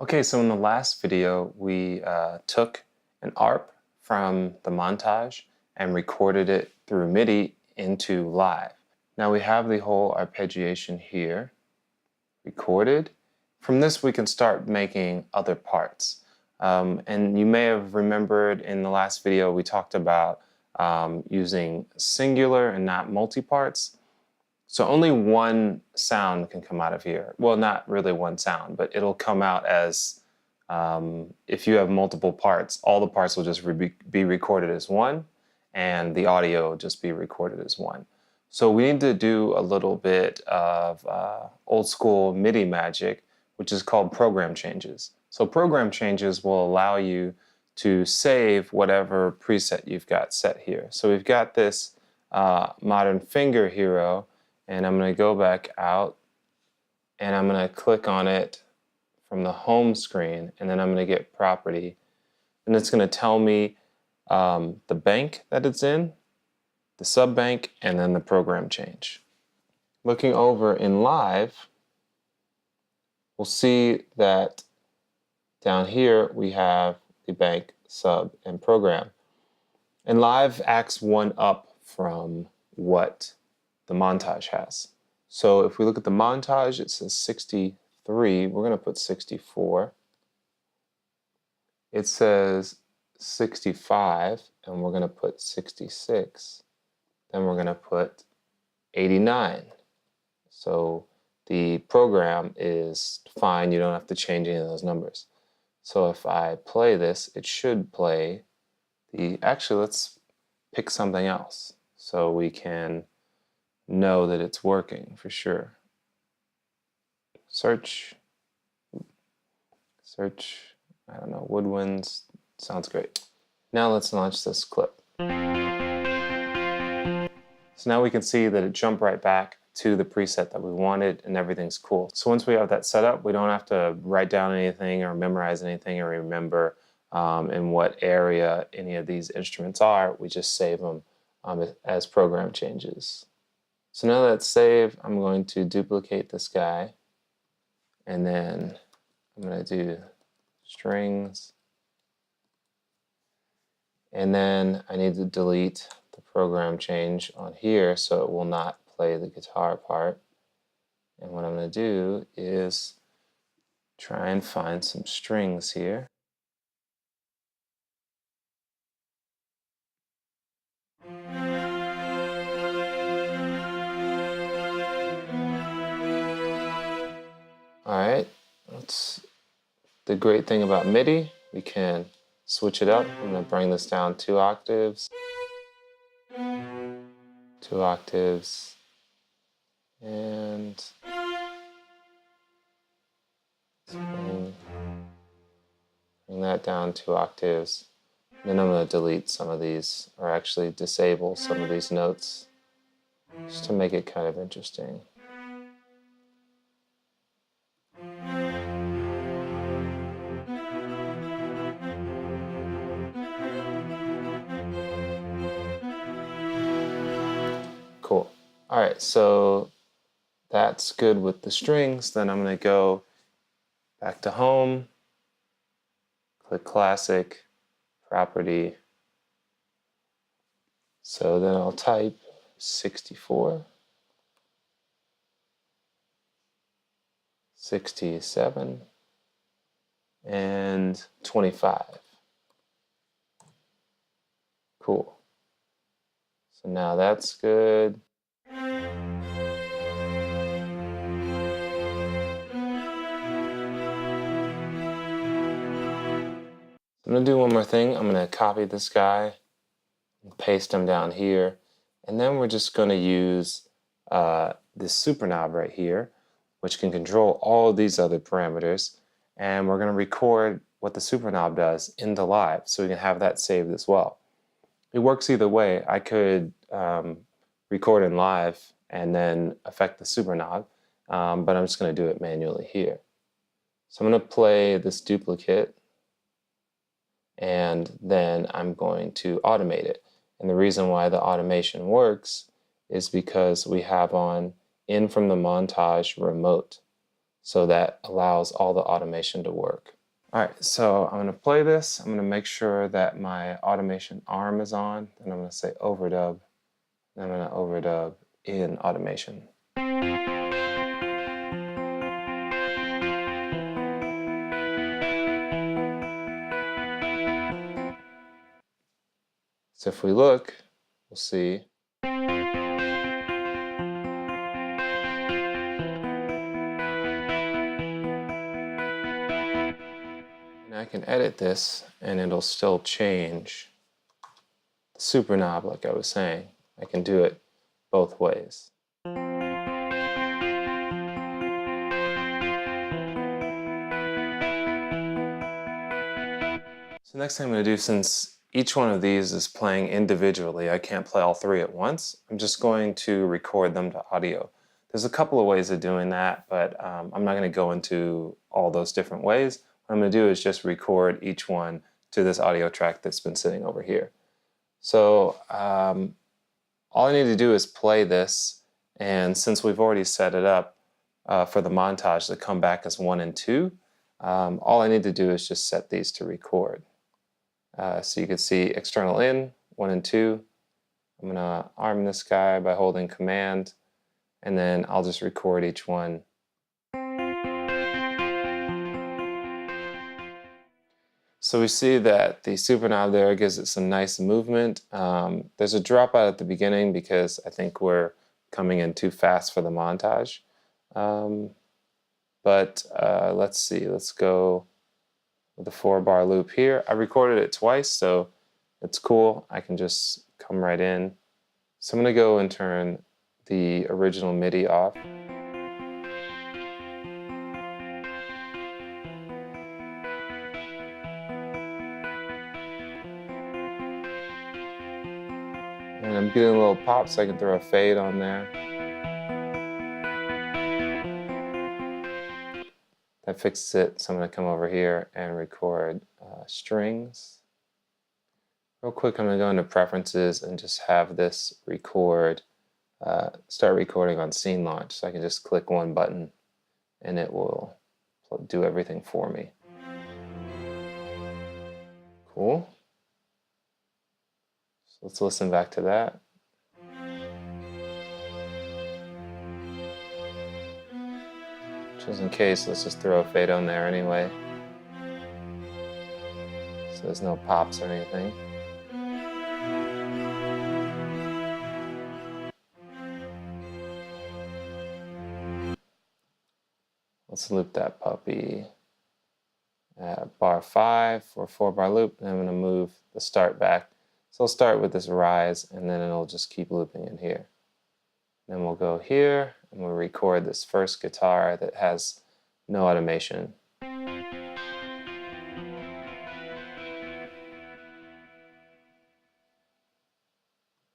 Okay, so in the last video, we took an ARP from the montage and recorded it through MIDI into live. Now we have the whole arpeggiation here recorded. From this, we can start making other parts. And you may have remembered in the last video, we talked about using singular and not multi-parts. So only one sound can come out of here. Well, not really one sound, but it'll come out as, if you have multiple parts, all the parts will just be recorded as one, and the audio will just be recorded as one. So we need to do a little bit of old school MIDI magic, which is called program changes. So program changes will allow you to save whatever preset you've got set here. So we've got this Modern Finger Hero, and I'm going to go back out and I'm going to click on it from the home screen, and then I'm going to get property, and it's going to tell me the bank that it's in, the sub bank, and then the program change. Looking over in live, we'll see that down here we have the bank, sub, and program. And live acts one up from what the montage has. So if we look at the montage, it says 63. We're going to put 64. It says 65, and we're going to put 66. Then we're going to put 89. So the program is fine. You don't have to change any of those numbers. So if I play this, it should play the... Actually, let's pick something else so we can know that it's working for sure. Search, I don't know, woodwinds, sounds great. Now let's launch this clip. So now we can see that it jumped right back to the preset that we wanted, and everything's cool. So once we have that set up, we don't have to write down anything or memorize anything or remember in what area any of these instruments are. We just save them as program changes. So now that it's saved, I'm going to duplicate this guy, and then I'm going to do strings, and then I need to delete the program change on here so it will not play the guitar part. And what I'm going to do is try and find some strings here. Alright, that's the great thing about MIDI. We can switch it up. I'm going to bring this down 2 octaves. 2 octaves. And bring that down 2 octaves. Then I'm going to delete some of these, or actually disable some of these notes, just to make it kind of interesting. Cool. Alright, so that's good with the strings. Then I'm going to go back to home, click classic, property. So then I'll type 64, 67, and 25. Cool. So now that's good. I'm going to do one more thing. I'm going to copy this guy and paste him down here. And then we're just going to use this super knob right here, which can control all of these other parameters. And we're going to record what the super knob does into live, so we can have that saved as well. It works either way. I could record in live and then affect the super knob, but I'm just going to do it manually here. So I'm going to play this duplicate, and then I'm going to automate it. And the reason why the automation works is because we have on in from the montage remote. so that allows all the automation to work. All right, so I'm going to play this. I'm going to make sure that my automation arm is on, and I'm going to say overdub, and I'm going to overdub in automation. So if we look, we'll see. And I can edit this and it'll still change the super knob like I was saying. I can do it both ways. So next thing I'm going to do, since each one of these is playing individually, I can't play all three at once, I'm just going to record them to audio. There's a couple of ways of doing that, but I'm not going to go into all those different ways. What I'm going to do is just record each one to this audio track that's been sitting over here. So all I need to do is play this, and since we've already set it up for the montage to come back as 1 and 2, all I need to do is just set these to record. So you can see external in, 1 and 2. I'm going to arm this guy by holding Command, and then I'll just record each one. So we see that the super knob there gives it some nice movement. There's a dropout at the beginning because I think we're coming in too fast for the montage. But let's see, let's go with a 4-bar loop here. I recorded it twice, so it's cool. I can just come right in. So I'm going to go and turn the original MIDI off. And I'm getting a little pop, so I can throw a fade on there. That fixes it, so I'm going to come over here and record strings. Real quick, I'm going to go into preferences and just have this record, start recording on scene launch. So I can just click one button and it will do everything for me. Cool. So let's listen back to that. Just in case, let's just throw a fade on there anyway, so there's no pops or anything. Let's loop that puppy at bar 5 for a 4-bar loop, and I'm going to move the start back. So I'll start with this rise, and then it'll just keep looping in here. Then we'll go here, and we'll record this first guitar that has no automation.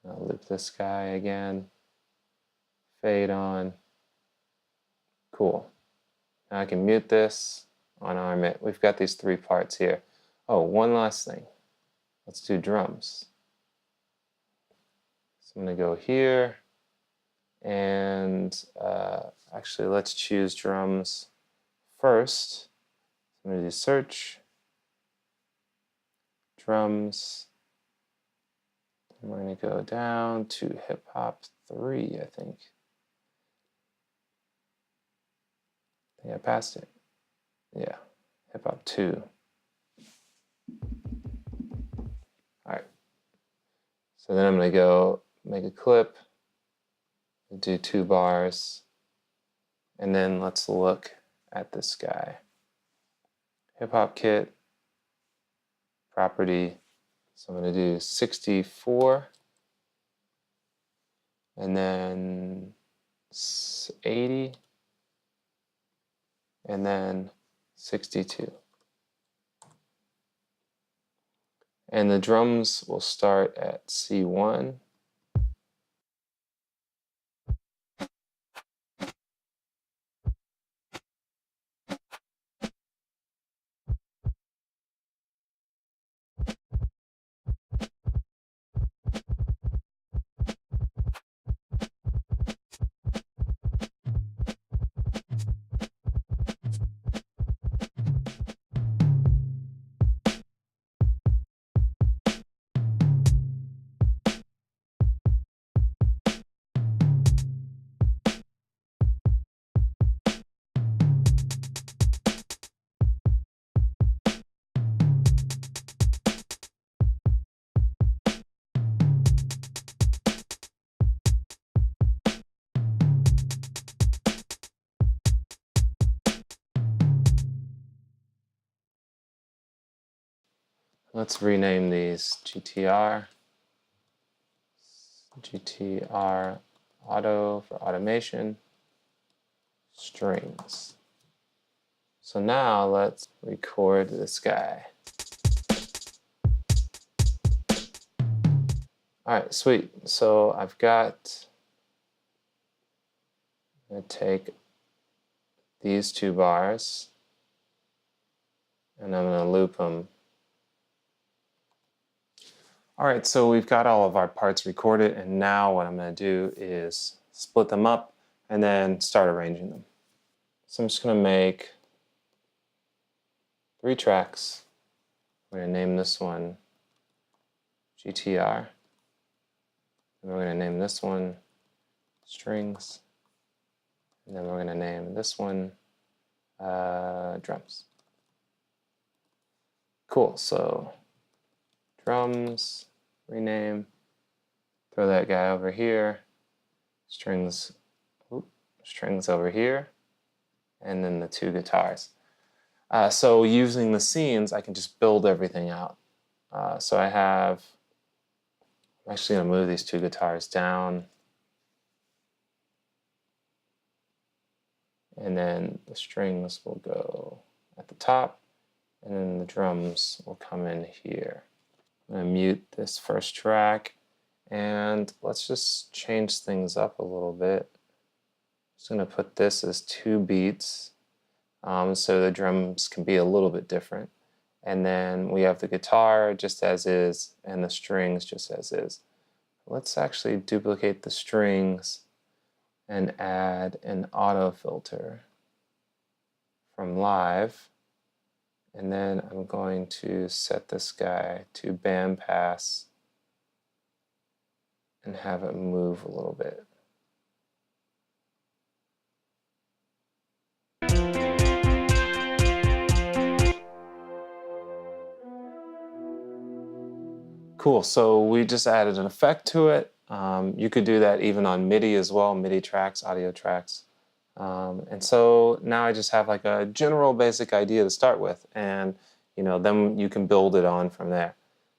I'll loop this guy again, fade on. Cool. Now I can mute this, unarm it. We've got these 3 parts here. Oh, one last thing. Let's do drums. So I'm going to go here, and actually let's choose drums first. I'm going to do search, drums. I'm going to go down to hip hop 3, I think. I passed it. Yeah, hip hop 2. All right. So then I'm going to go make a clip, do 2 bars, and then let's look at this guy. Hip hop kit, property. So I'm going to do 64, and then 80, and then 62. And the drums will start at C1. Let's rename these GTR Auto for automation, strings. So now let's record this guy. All right, sweet. So I'm going to take these two bars and I'm going to loop them. All right, so we've got all of our parts recorded, and now what I'm going to do is split them up and then start arranging them. So I'm just going to make 3 tracks. We're going to name this one GTR. And we're going to name this one strings. And then we're going to name this one drums. Cool, so drums, rename, throw that guy over here, strings over here, and then the 2 guitars. So using the scenes, I can just build everything out. So I'm actually going to move these 2 guitars down, and then the strings will go at the top, and then the drums will come in here. I'm going to mute this first track, and let's just change things up a little bit. I'm just going to put this as 2 beats, so the drums can be a little bit different. And then we have the guitar just as is, and the strings just as is. Let's actually duplicate the strings and add an auto filter from live. And then I'm going to set this guy to bandpass and have it move a little bit. Cool, so we just added an effect to it. You could do that even on MIDI as well, MIDI tracks, audio tracks. And so now I just have like a general basic idea to start with, and then you can build it on from there.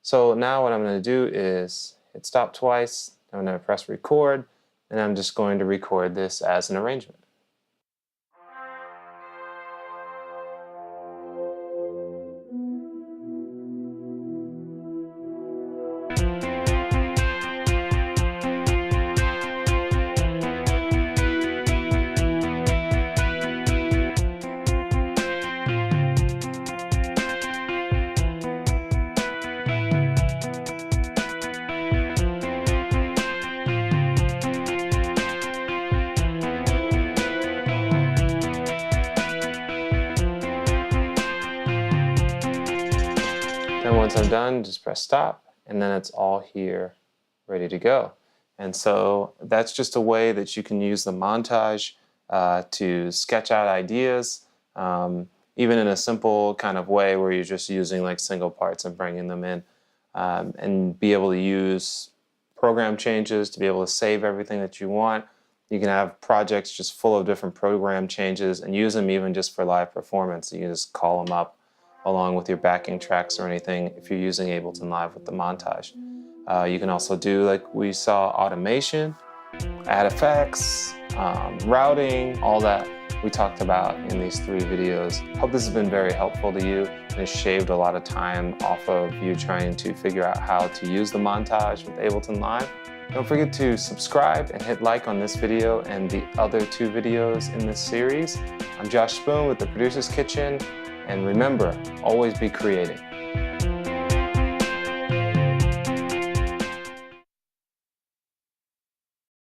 So now what I'm going to do is hit stop twice, I'm going to press record, and I'm just going to record this as an arrangement. Then once I'm done, just press stop, and then it's all here ready to go. And so that's just a way that you can use the montage to sketch out ideas, even in a simple kind of way where you're just using like single parts and bringing them in, and be able to use program changes to be able to save everything that you want. You can have projects just full of different program changes and use them even just for live performance. You can just call them up along with your backing tracks or anything if you're using Ableton Live with the montage. You can also do, like we saw, automation, add effects, routing, all that we talked about in these 3 videos. Hope this has been very helpful to you and has shaved a lot of time off of you trying to figure out how to use the montage with Ableton Live. Don't forget to subscribe and hit like on this video and the other 2 videos in this series. I'm Josh Spoon with the Producer's Kitchen, and remember, always be creating.